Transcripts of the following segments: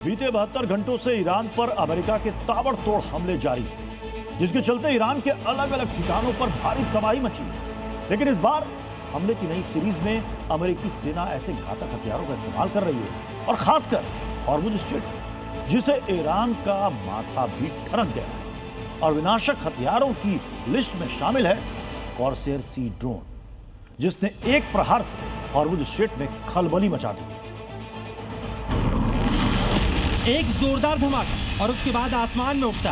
बीते 72 घंटों से ईरान पर अमेरिका के ताबड़तोड़ हमले जारी, जिसके चलते ईरान के अलग अलग ठिकानों पर भारी तबाही मची। लेकिन इस बार हमले की नई सीरीज में अमेरिकी सेना ऐसे घातक हथियारों का इस्तेमाल कर रही है, और खासकर हॉर्मुज स्ट्रेट, जिसे ईरान का माथा भी ठनक गया है। और विनाशक हथियारों की लिस्ट में शामिल है कॉर्सेयर सी ड्रोन, जिसने एक प्रहार से हॉर्मुज स्ट्रेट में खलबली मचा दी। एक जोरदार धमाका और उसके बाद आसमान में उठता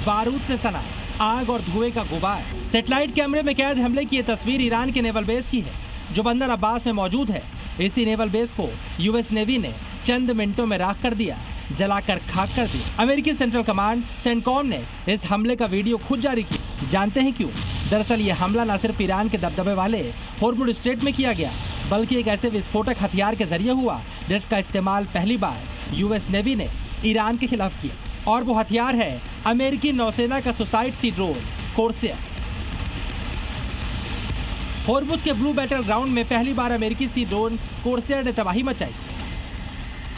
बारूद से सना आग और धुएं का गुबार। सैटेलाइट कैमरे में कैद हमले की यह तस्वीर ईरान के नेवल बेस की है, जो बंदर अब्बास में मौजूद है। इसी नेवल बेस को यूएस नेवी ने चंद मिनटों में राख कर दिया, जलाकर खाक कर दिया। अमेरिकी सेंट्रल कमांड सेंटकॉम ने इस हमले का वीडियो खुद जारी किया। जानते हैं क्यों? दरअसल ये हमला न सिर्फ ईरान के दबदबे वाले हॉर्मुज स्ट्रेट में किया गया, बल्कि एक ऐसे विस्फोटक हथियार के जरिए हुआ जिसका इस्तेमाल पहली बार यूएस नेवी ने ईरान के खिलाफ किया। और वो हथियार है अमेरिकी नौसेना का सुसाइड सी ड्रोन कॉर्सेयर। हॉर्मुज के ब्लू बैटल ग्राउंड में पहली बार अमेरिकी सी ड्रोन कॉर्सेयर ने तबाही मचाई।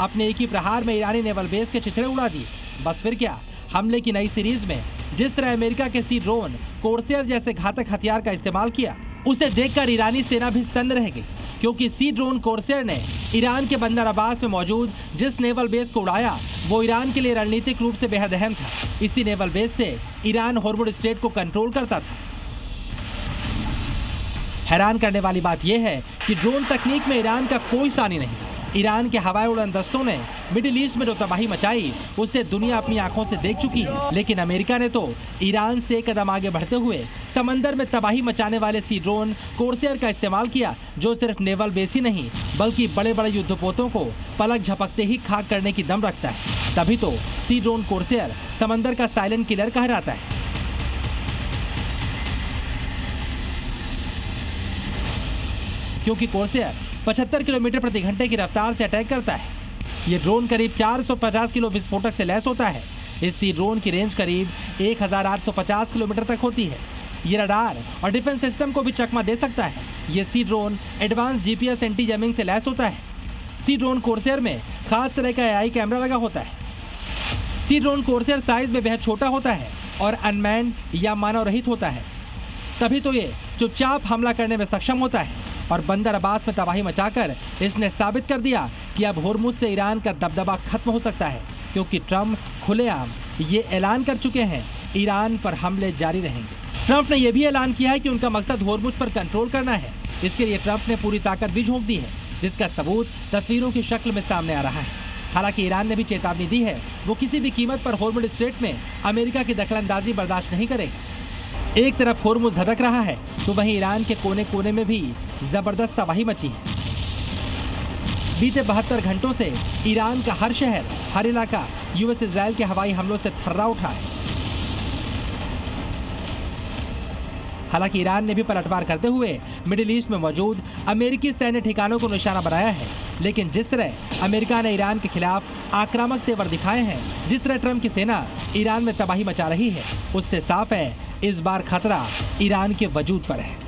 अपने एक ही प्रहार में ईरानी नेवल बेस के चिथड़े उड़ा दिए। बस फिर क्या, हमले की नई सीरीज में जिस तरह अमेरिका के सी ड्रोन कॉर्सेयर जैसे घातक हथियार का इस्तेमाल किया, उसे देखकर ईरानी सेना भी सन्न रह गई, क्योंकि सी ड्रोन कॉर्सेयर ने ईरान के बंदर अब्बास में मौजूद जिस नेवल बेस को उड़ाया, वो ईरान के लिए रणनीतिक रूप से बेहद अहम था। इसी नेवल बेस से ईरान हॉर्मुज स्ट्रेट को कंट्रोल करता था। हैरान करने वाली बात यह है कि ड्रोन तकनीक में ईरान का कोई सानी नहीं। ईरान के हवाई उड़ान दस्तों ने मिडिल ईस्ट में जो तबाही मचाई, उससे दुनिया अपनी आंखों से देख चुकी है। लेकिन अमेरिका ने तो ईरान से एक कदम आगे बढ़ते हुए समंदर में तबाही मचाने वाले सी ड्रोन कॉर्सेयर का इस्तेमाल किया, जो सिर्फ नेवल बेस ही नहीं बल्कि बड़े बड़े युद्धपोतों को पलक झपकते ही खाक करने की दम रखता है। तभी तो सी ड्रोन कॉर्सेयर समंदर का साइलेंट किलर कहलाता है। क्योंकि कॉर्सेयर 75 किलोमीटर प्रति घंटे की रफ्तार से अटैक करता है। ये ड्रोन करीब 450 किलो विस्फोटक से लैस होता है। इस सी ड्रोन की रेंज करीब 1850 किलोमीटर तक होती है। ये रडार और डिफेंस सिस्टम को भी चकमा दे सकता है। ये sea drone advance GPS anti jamming से लैस होता है। सी ड्रोन कॉर्सेयर में खास तरह का एआई कैमरा लगा होता है। सी ड्रोन कॉर्सेयर साइज में बेहद छोटा होता है और अनमैन्ड या मानव रहित होता है। तभी तो ये चुपचाप हमला करने में सक्षम होता है। और बंदर अब्बास में तबाही मचाकर इसने साबित कर दिया कि अब हॉर्मुज से ईरान का दबदबा खत्म हो सकता है, क्योंकि ट्रंप खुलेआम ये ऐलान कर चुके हैं ईरान पर हमले जारी रहेंगे। ट्रंप ने यह भी ऐलान किया है कि उनका मकसद हॉर्मुज पर कंट्रोल करना है। इसके लिए ट्रंप ने पूरी ताकत भी झोंक दी है, जिसका सबूत तस्वीरों की शक्ल में सामने आ रहा है। हालांकि ईरान ने भी चेतावनी दी है, वो किसी भी कीमत पर हॉर्मुज स्ट्रेट में अमेरिका की दखलंदाजी बर्दाश्त नहीं करेगा। एक तरफ हॉर्मुज धधक रहा है, तो वहीं ईरान के कोने कोने में भी जबरदस्त तबाही मची है। बीते 72 घंटों से ईरान का हर शहर, हर इलाका यूएस इजराइल के हवाई हमलों से थर्रा उठा है। हालांकि ईरान ने भी पलटवार करते हुए मिडिल ईस्ट में मौजूद अमेरिकी सैन्य ठिकानों को निशाना बनाया है। लेकिन जिस तरह अमेरिका ने ईरान के खिलाफ आक्रामक तेवर दिखाए हैं, जिस तरह ट्रंप की सेना ईरान में तबाही मचा रही है, उससे साफ है इस बार खतरा ईरान के वजूद पर है।